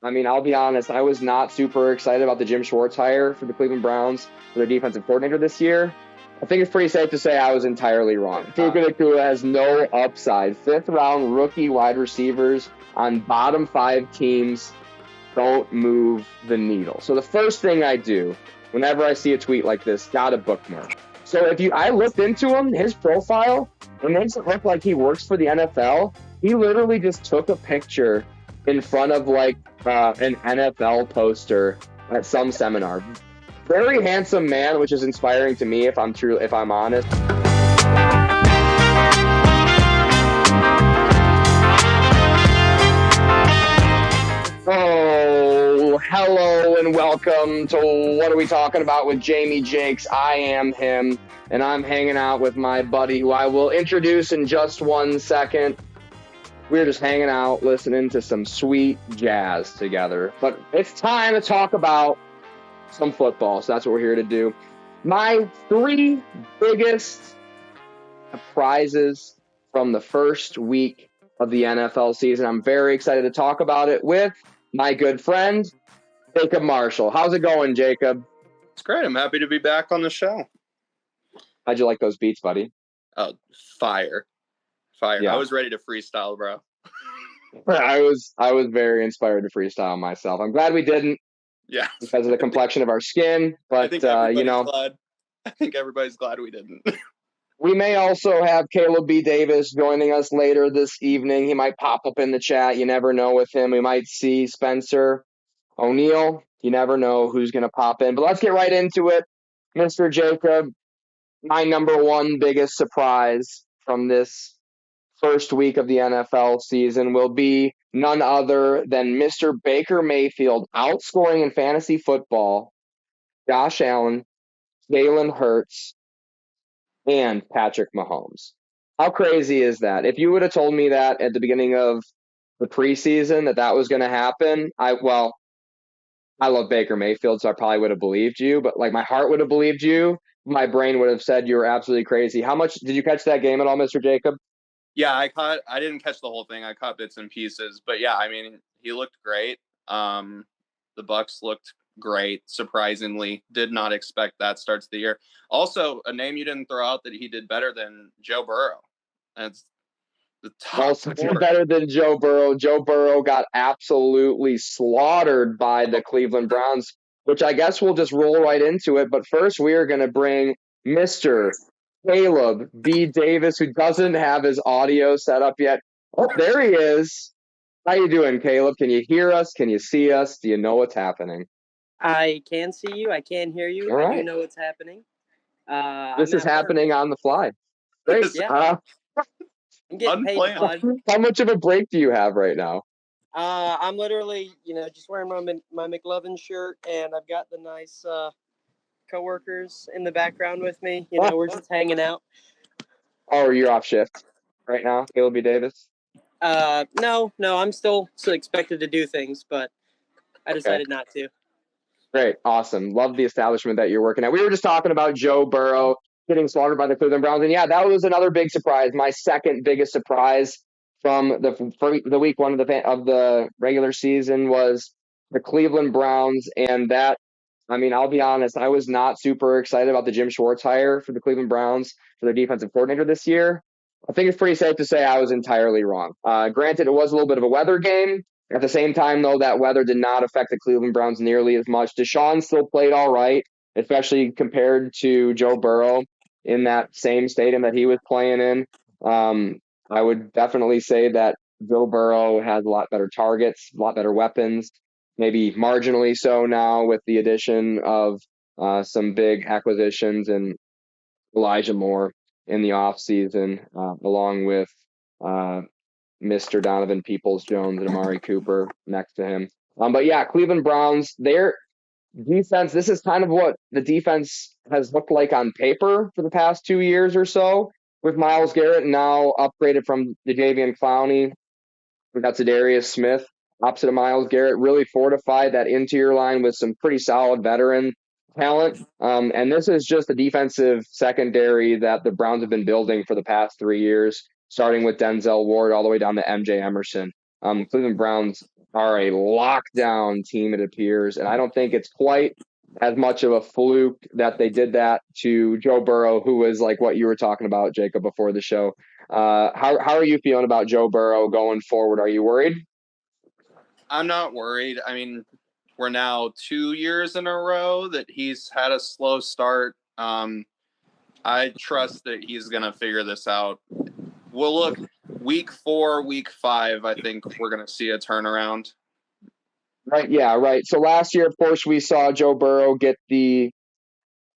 I mean, I'll be honest, I was not super excited about the Jim Schwartz hire for the Cleveland Browns for their defensive coordinator this year. I think it's pretty safe to say I was entirely wrong. Puca Nacua has no upside. Fifth-round rookie wide receivers on bottom 5 teams don't move the needle. So the first thing I do whenever I see a tweet like this, got a bookmark. So I looked into him, his profile, it makes it look like he works for the NFL. He literally just took a picture in front of an NFL poster at some seminar. Very handsome man, which is inspiring to me if I'm honest. Oh, hello and welcome to What Are We Talking About with Jamie Jakes. I am him, and I'm hanging out with my buddy who I will introduce in just 1 second. We're just hanging out, listening to some sweet jazz together. But it's time to talk about some football, so that's what we're here to do. My 3 biggest surprises from the first week of the NFL season. I'm very excited to talk about it with my good friend, Jacob Marshall. How's it going, Jacob? It's great. I'm happy to be back on the show. How'd you like those beats, buddy? Oh, fire. Yeah. I was ready to freestyle, bro. I was very inspired to freestyle myself. I'm glad we didn't. Yeah. Because of the complexion of our skin. But, glad. I think everybody's glad we didn't. We may also have Caleb B. Davis joining us later this evening. He might pop up in the chat. You never know with him. We might see Spencer O'Neill. You never know who's going to pop in. But let's get right into it. Mr. Jacob, my number 1 biggest surprise from this first week of the NFL season will be none other than Mr. Baker Mayfield outscoring in fantasy football Josh Allen, Jalen Hurts, and Patrick Mahomes. How crazy is that? If you would have told me that at the beginning of the preseason that was going to happen, I love Baker Mayfield, so I probably would have believed you, but my heart would have believed you. My brain would have said you were absolutely crazy. How much did you catch that game at all, Mr. Jacob? Yeah, I didn't catch the whole thing. I caught bits and pieces, but yeah, I mean, he looked great. The Bucs looked great. Surprisingly, did not expect that start to the year. Also, a name you didn't throw out that he did better than Joe Burrow. That's the top. Also did better than Joe Burrow. Joe Burrow got absolutely slaughtered by the Cleveland Browns, which I guess we'll just roll right into it. But first, we are going to bring Mr. Caleb B. Davis, who doesn't have his audio set up yet. Oh, there he is. How you doing, Caleb? Can you hear us? Can you see us? Do you know what's happening? I can see you. I can hear you. All I do know what's happening. This is happening on the fly. Great. Yeah. I'm getting paid, bud. How much of a break do you have right now? I'm literally, just wearing my McLovin shirt, and I've got the nice coworkers in the background with me. We're just hanging out. Oh, you're off shift right now, Caleb B. Davis? No, I'm still expected to do things, but I decided not to. Great. Awesome. Love the establishment that you're working at. We were just talking about Joe Burrow getting slaughtered by the Cleveland Browns. And yeah, that was another big surprise. My second biggest surprise from the week 1 of the regular season was the Cleveland Browns. And that, I mean, I'll be honest, I was not super excited about the Jim Schwartz hire for the Cleveland Browns for their defensive coordinator this year. I think it's pretty safe to say I was entirely wrong. Granted, it was a little bit of a weather game. At the same time, though, that weather did not affect the Cleveland Browns nearly as much. Deshaun still played all right, especially compared to Joe Burrow in that same stadium that he was playing in. I would definitely say that Joe Burrow has a lot better targets, a lot better weapons, maybe marginally so now with the addition of some big acquisitions and Elijah Moore in the offseason, along with Mr. Donovan Peoples-Jones and Amari Cooper next to him. But yeah, Cleveland Browns, their defense, this is kind of what the defense has looked like on paper for the past 2 years or so, with Myles Garrett now upgraded from Jadeveon Clowney. We got Zadarius Smith opposite of Myles Garrett, really fortified that interior line with some pretty solid veteran talent. And this is just a defensive secondary that the Browns have been building for the past 3 years, starting with Denzel Ward all the way down to MJ Emerson. Cleveland Browns are a lockdown team, it appears. And I don't think it's quite as much of a fluke that they did that to Joe Burrow, who was like what you were talking about, Jacob, before the show. How are you feeling about Joe Burrow going forward? Are you worried? I'm not worried. I mean, we're now 2 years in a row that he's had a slow start. I trust that he's going to figure this out. We'll look week 4, week 5. I think we're going to see a turnaround. Right. Yeah. Right. So last year, of course, we saw Joe Burrow get the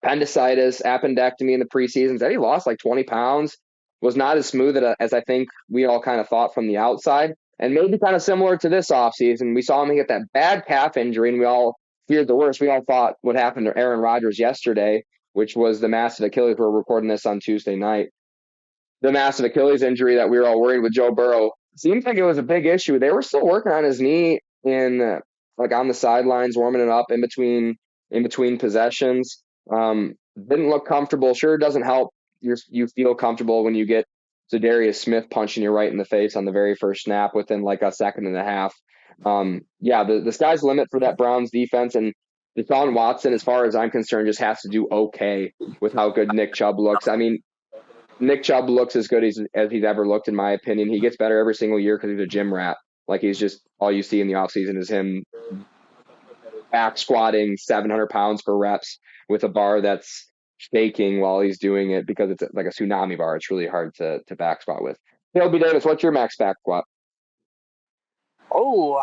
appendectomy in the preseason. Said he lost like 20 pounds. Was not as smooth as I think we all kind of thought from the outside. And maybe kind of similar to this offseason, we saw him get that bad calf injury, and we all feared the worst. We all thought what happened to Aaron Rodgers yesterday, which was the massive Achilles. We're recording this on Tuesday night. The massive Achilles injury that we were all worried with Joe Burrow. Seems like it was a big issue. They were still working on his knee in like on the sidelines, warming it up in between possessions. Didn't look comfortable. Sure, doesn't help. You feel comfortable when you get Zadarius Smith punching you right in the face on the very first snap within like a second and a half. The sky's the limit for that Browns defense, and Deshaun Watson, as far as I'm concerned, just has to do okay with how good Nick Chubb looks. I mean, Nick Chubb looks as good as he's ever looked, in my opinion. He gets better every single year because he's a gym rat. Like, he's just all you see in the offseason is him back squatting 700 pounds per reps with a bar that's shaking while he's doing it because it's like a tsunami bar. It's really hard to back squat with. Caleb Davis, what's your max back squat? Oh,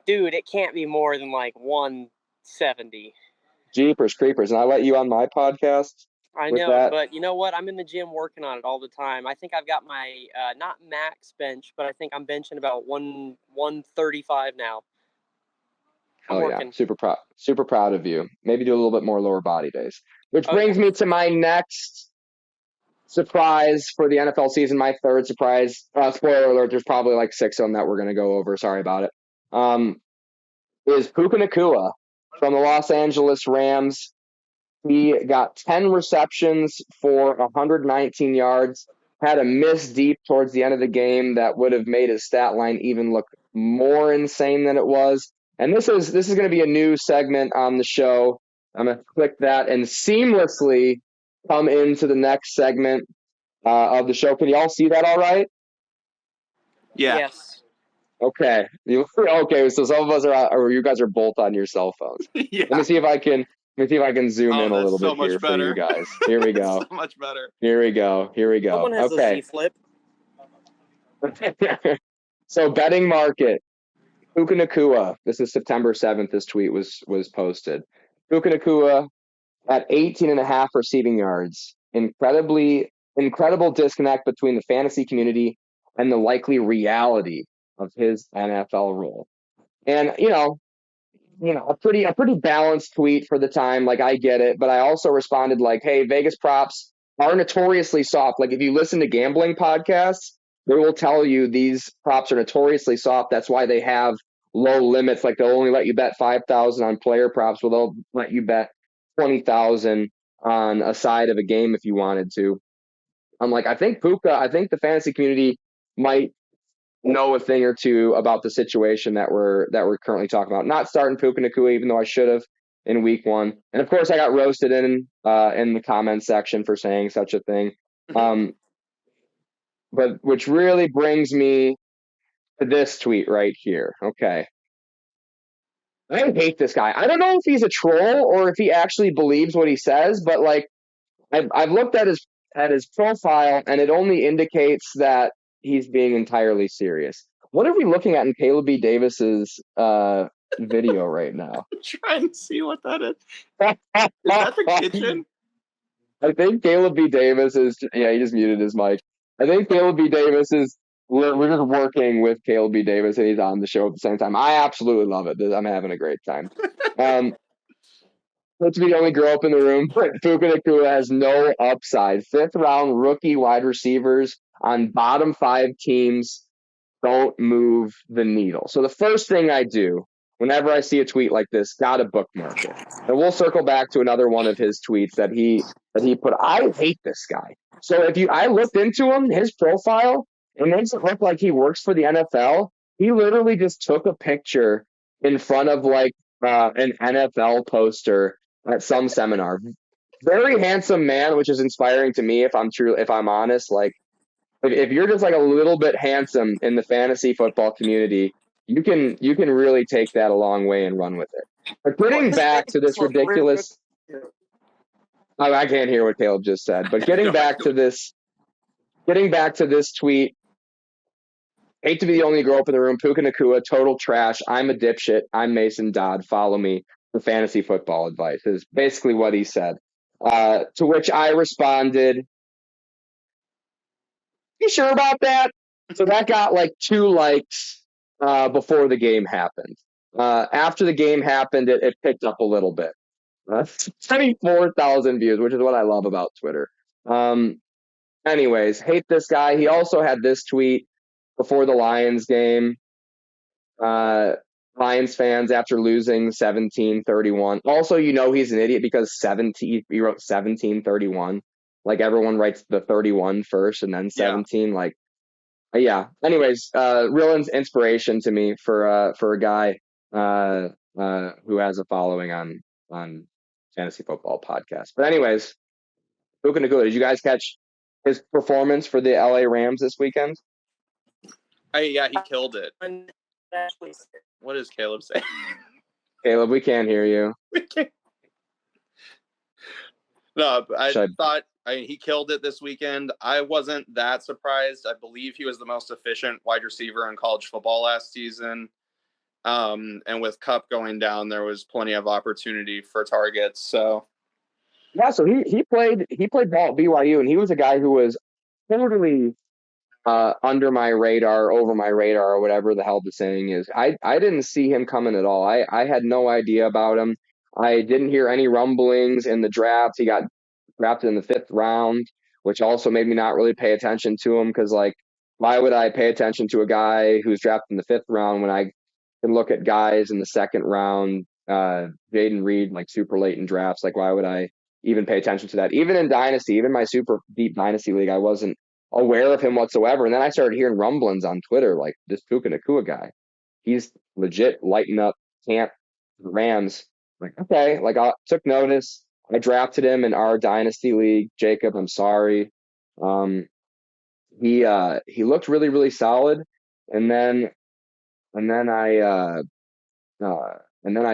dude, it can't be more than like 170. Jeepers creepers. And I let you on my podcast. I know, but you know what? I'm in the gym working on it all the time. I think I've got my not max bench, but I think I'm benching about 135 now. Yeah, super proud of you. Maybe do a little bit more lower body days. Which brings me to my next surprise for the NFL season, my third surprise. Spoiler alert, there's probably like 6 of them that we're going to go over. Sorry about it. Is Puca Nacua from the Los Angeles Rams. He got 10 receptions for 119 yards, had a miss deep towards the end of the game that would have made his stat line even look more insane than it was. And this is going to be a new segment on the show. I'm going to click that and seamlessly come into the next segment of the show. Can you all see that all right? Yeah. Yes. Okay. Okay, so some of us or you guys are both on your cell phones. Yeah. Let me see if I can zoom in a little bit here for you guys. Here we go. So much better. Here we go. Someone has a Z flip. So betting market. Puca Nacua. This is September 7th. This tweet was posted. Puca Nacua at 18.5 receiving yards. Incredible disconnect between the fantasy community and the likely reality of his NFL role. And a pretty balanced tweet for the time. Like, I get it, but I also responded like, hey, Vegas props are notoriously soft. Like, if you listen to gambling podcasts, they will tell you these props are notoriously soft. That's why they have low limits. Like, they'll only let you bet 5,000 on player props, but they'll let you bet 20,000 on a side of a game if you wanted to. I'm like, I think the fantasy community might know a thing or two about the situation that we're currently talking about. Not starting Puca Nacua, even though I should have in week 1. And of course, I got roasted in the comments section for saying such a thing. But which really brings me to this tweet right here. Okay. I hate this guy. I don't know if he's a troll or if he actually believes what he says, but like I've looked at his profile and it only indicates that he's being entirely serious. What are we looking at in Caleb B. Davis's video right now? I'm trying to see what that is. Is that the kitchen? I think Caleb B. Davis is. Yeah, he just muted his mic. I think Caleb B. Davis is. We're just working with Caleb B. Davis, and he's on the show at the same time. I absolutely love it. I'm having a great time. Let's be the only girl up in the room. Puca Nacua has no upside. 5th round rookie wide receivers on bottom 5 teams don't move the needle. So the first thing I do whenever I see a tweet like this, gotta bookmark it. And we'll circle back to another one of his tweets that he put. I hate this guy. So I looked into him, his profile, it makes it look like he works for the NFL. He literally just took a picture in front of like an NFL poster at some seminar. Very handsome man, which is inspiring to me if I'm honest. Like if you're just like a little bit handsome in the fantasy football community, you can really take that a long way and run with it. But getting back to this ridiculous, I can't hear what Caleb just said, but getting back to this tweet. Hate to be the only girl up in the room. Puka Nacua, total trash. I'm a dipshit. I'm Mason Dodd. Follow me for fantasy football advice. Is basically what he said. To which I responded, "You sure about that?" So that got like 2 likes before the game happened. After the game happened, it picked up a little bit. 24,000 views, which is what I love about Twitter. Anyways, hate this guy. He also had this tweet before the Lions game. Uh, Lions fans after losing 17-31. Also, he's an idiot because he wrote 17-31. Like everyone writes the 31 first and then 17. Like, yeah. Anyways, real inspiration to me for a guy who has a following on fantasy football podcast. But anyways, Puka Nacua, did you guys catch his performance for the LA Rams this weekend? Yeah, he killed it. What does Caleb say? Caleb, we can't hear you. We can't. No, I thought he killed it this weekend. I wasn't that surprised. I believe he was the most efficient wide receiver in college football last season. And with Kupp going down, there was plenty of opportunity for targets. So yeah, so he played ball at BYU, and he was a guy who was totally under my radar, over my radar, or whatever the hell the saying is. I didn't see him coming at all. I had no idea about him. I didn't hear any rumblings in the draft. He got drafted in the 5th round, which also made me not really pay attention to him because, like, why would I pay attention to a guy who's drafted in the 5th round when I can look at guys in the 2nd round, Jaden Reed, like super late in drafts? Like, why would I even pay attention to that? Even in Dynasty, even my super deep Dynasty league, I wasn't aware of him whatsoever. And then I started hearing rumblings on Twitter, like this Puka Nacua guy, he's legit lighting up camp Rams. Like, okay, like I took notice. I drafted him in our Dynasty league. Jacob, I'm sorry. He looked really, really solid. And then I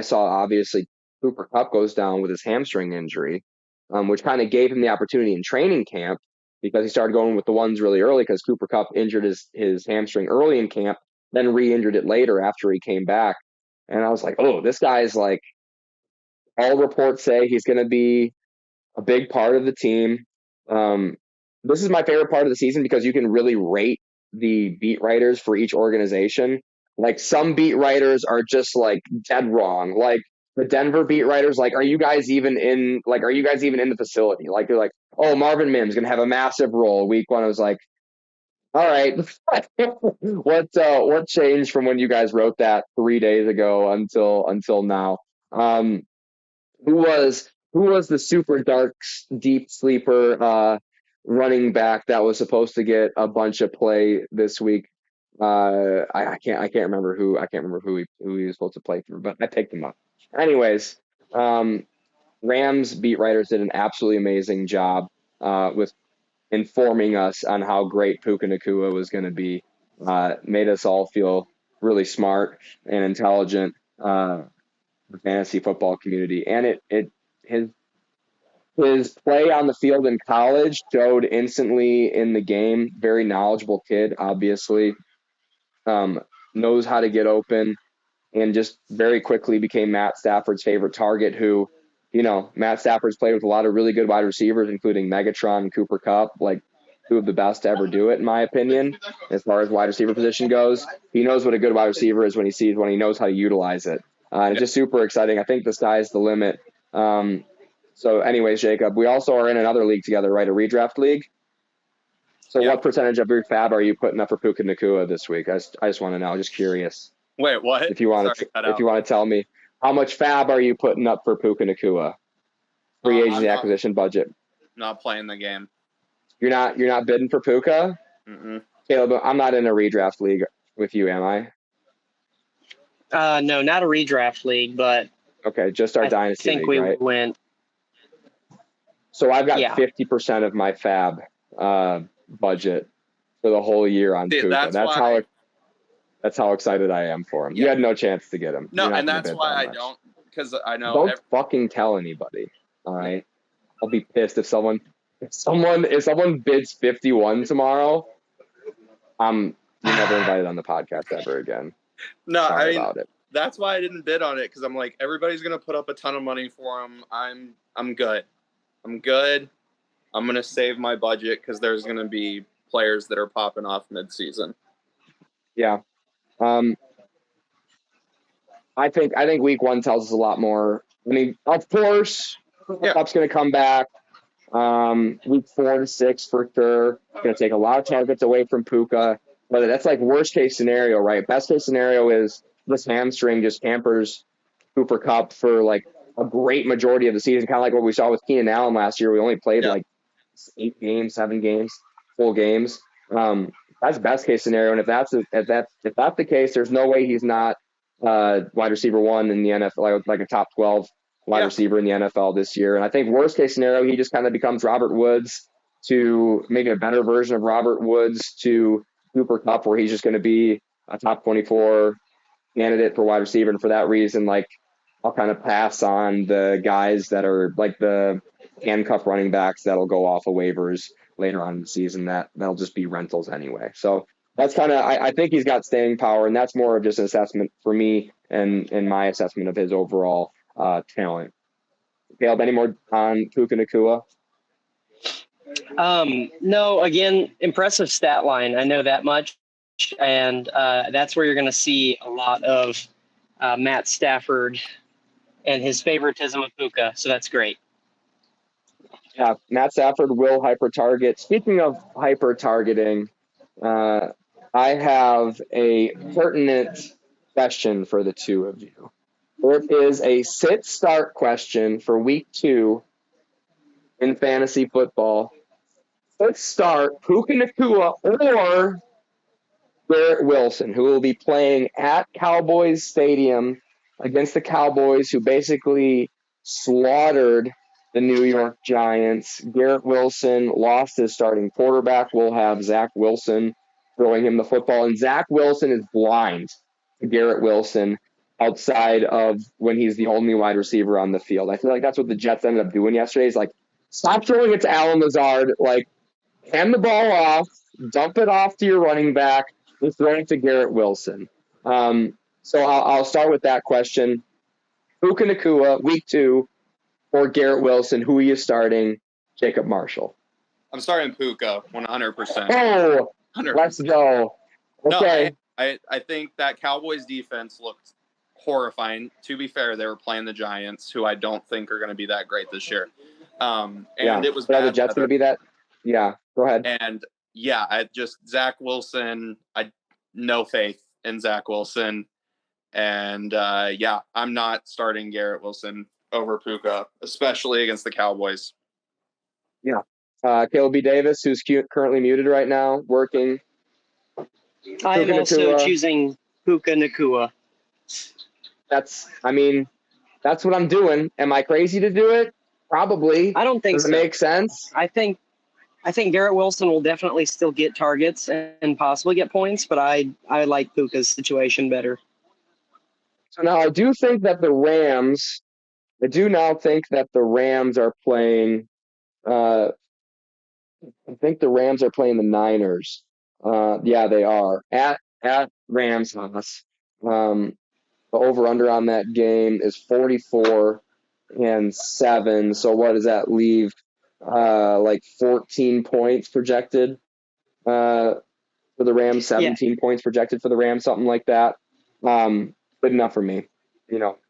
saw obviously Cooper Kupp goes down with his hamstring injury, which kind of gave him the opportunity in training camp because he started going with the ones really early because Cooper Kupp injured his hamstring early in camp, then re-injured it later after he came back. And I was like, oh, this guy's like, all reports say he's going to be a big part of the team. This is my favorite part of the season because you can really rate the beat writers for each organization. Like some beat writers are just like dead wrong. Like the Denver beat writers, like, are you guys even in the facility? Like they're like, oh, Marvin Mims gonna have a massive role week 1. I was like, all right, what changed from when you guys wrote that 3 days ago until now? Who was the super dark deep sleeper running back that was supposed to get a bunch of play this week? I can't remember who he was supposed to play through, but I picked him up. Anyways, Rams beat writers did an absolutely amazing job with informing us on how great Puka Nacua was going to be. Made us all feel really smart and intelligent. The fantasy football community, and his play on the field in college showed instantly in the game. Very knowledgeable kid, obviously, knows how to get open, and just very quickly became Matt Stafford's favorite target. Who, Matt Stafford's played with a lot of really good wide receivers, including Megatron and Cooper Kupp, like 2 of the best to ever do it, in my opinion, as far as wide receiver position goes. He knows what a good wide receiver is when he knows how to utilize it. It's just super exciting. I think the sky's the limit. So anyways, Jacob, we also are in another league together, right? A redraft league. So What percentage of your fab are you putting up for Puka Nacua this week? I just want to know. Just curious. Wait, what? If you want to tell me, how much fab are you putting up for Puka Nacua? Free agency acquisition budget. Not playing the game. You're not bidding for Puka? Mm-mm. Caleb, I'm not in a redraft league with you, am I? No, not a redraft league, but Okay, just our I dynasty think league, we right? went. So I've got Yeah. 50% of my fab budget for the whole year on See, Puka. That's how excited I am for him. Yeah. You had no chance to get him. No, You're not and going to that's bid why that I much. don't, because I know Don't fucking tell anybody. All right. I'll be pissed if someone bids 51 tomorrow. You're never invited on the podcast ever again. No, Sorry I mean, about it. that's why I didn't bid on it, because I'm like, everybody's gonna put up a ton of money for him. I'm good. I'm good. I'm gonna save my budget because there's gonna be players that are popping off mid-season. Yeah. I think week 1 tells us a lot more. I mean, of course, Kupp's going to come back. Week 4 to 6 for sure. Going to take a lot of targets away from Puka. But that's like worst case scenario, right? Best case scenario is this hamstring just hampers Cooper Kupp for like a great majority of the season, kind of like what we saw with Keenan Allen last year. We only played like 8 games, 7 games, full games. That's best case scenario. And if that's the case, there's no way he's not wide receiver 1 in the NFL, like a top 12 wide receiver in the NFL this year. And I think worst case scenario, he just kind of becomes Robert Woods to maybe a better version of Robert Woods to Cooper Kupp, where he's just going to be a top 24 candidate for wide receiver. And for that reason, like, I'll kind of pass on the guys that are like the handcuff running backs that'll go off of waivers later on in the season. That'll just be rentals anyway. So that's kind of, I think he's got staying power, and that's more of just an assessment for me and my assessment of his overall talent. Caleb, any more on Puca Nacua? No, again, impressive stat line. I know that much. And that's where you're going to see a lot of Matt Stafford and his favoritism of Puka. So that's great. Yeah, Matt Stafford will hyper target. Speaking of hyper targeting, I have a pertinent question for the two of you. It is a sit-start question for week 2 in fantasy football. Let's start Puka Nacua or Garrett Wilson, who will be playing at Cowboys Stadium against the Cowboys, who basically slaughtered the New York Giants. Garrett Wilson lost his starting quarterback. We'll have Zach Wilson throwing him the football, and Zach Wilson is blind to Garrett Wilson outside of when he's the only wide receiver on the field. I feel like that's what the Jets ended up doing yesterday. Is like, stop throwing it to Allen Lazard. Like, hand the ball off, dump it off to your running back, and throw it to Garrett Wilson. So I'll start with that question. Puka Nacua, week 2, or Garrett Wilson, who are you starting? Jacob Marshall. I'm starting Puka, 100%. Oh, 100%. Let's go. Okay. No, I think that Cowboys defense looked horrifying. To be fair, they were playing the Giants, who I don't think are going to be that great this year. It was bad. Are the Jets going to be that? Yeah, go ahead. And I just Zach Wilson. I no faith in Zach Wilson, and I'm not starting Garrett Wilson over Puka, especially against the Cowboys. Yeah, Caleb B. Davis, who's currently muted right now, working. I am also choosing Puka Nacua. That's what I'm doing. Am I crazy to do it? Probably. I don't think so. Does it make sense? I think Garrett Wilson will definitely still get targets and possibly get points, but I like Puka's situation better. So now I do think that the Rams. I do now think that the Rams are playing. I think the Rams are playing the Niners. Yeah, they are at Rams house. The over/under on that game is 44-7. So what does that leave? Like 14 points projected for the Rams, 17 points projected for the Rams, something like that. Good enough for me.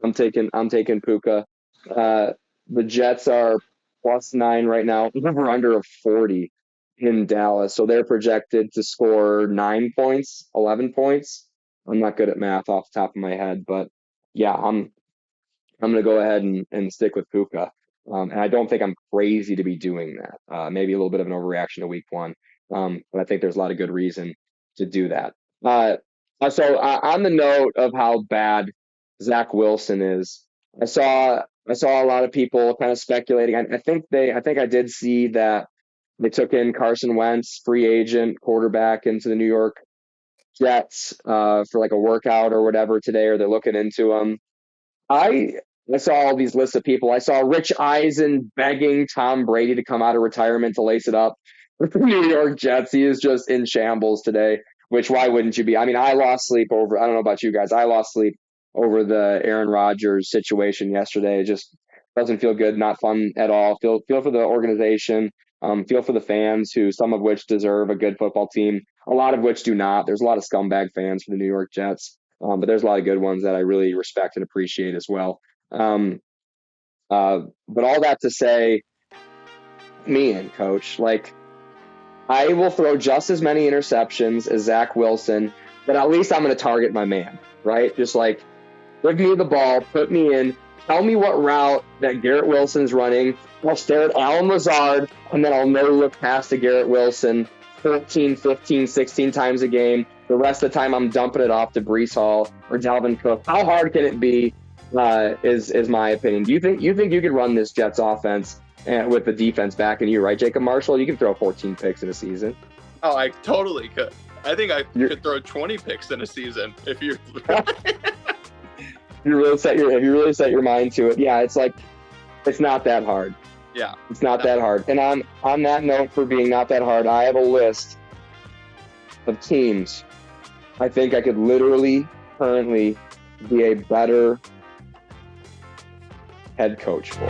I'm taking Puka. The Jets are +9 right now, over/under of 40 in Dallas. So they're projected to score 9 points, 11 points. I'm not good at math off the top of my head, but yeah, I'm going to go ahead and stick with Puka. And I don't think I'm crazy to be doing that. Maybe a little bit of an overreaction to week 1. But I think there's a lot of good reason to do that. So on the note of how bad Zach Wilson is, I saw a lot of people kind of speculating. I think I did see that they took in Carson Wentz, free agent quarterback, into the New York Jets for like a workout or whatever today, or they're looking into him. I I saw all these lists of people. I saw Rich Eisen begging Tom Brady to come out of retirement to lace it up with the New York Jets. He is just in shambles today, which why wouldn't you be? I mean, I lost sleep over, I don't know about you guys. I lost sleep over the Aaron Rodgers situation yesterday. It just doesn't feel good, not fun at all. Feel for the organization, feel for the fans who some of which deserve a good football team, a lot of which do not. There's a lot of scumbag fans for the New York Jets. But there's a lot of good ones that I really respect and appreciate as well. Um, but all that to say, me and coach, like I will throw just as many interceptions as Zach Wilson, but at least I'm going to target my man, right? Just like give me the ball, put me in, tell me what route that Garrett Wilson's running. I'll stare at Alan Lazard, and then I'll never look past to Garrett Wilson 14, 15, 16 times a game. The rest of the time, I'm dumping it off to Breece Hall or Dalvin Cook. How hard can it be? Is my opinion. Do you think you could run this Jets offense with the defense backing you, right, Jacob Marshall? You can throw 14 picks in a season. Oh, I totally could. I think I could throw 20 picks in a season if you're. If you really set your mind to it, yeah, it's like it's not that hard. Yeah, it's not that hard. And on that note, for being not that hard, I have a list of teams I think I could literally currently be a better head coach for.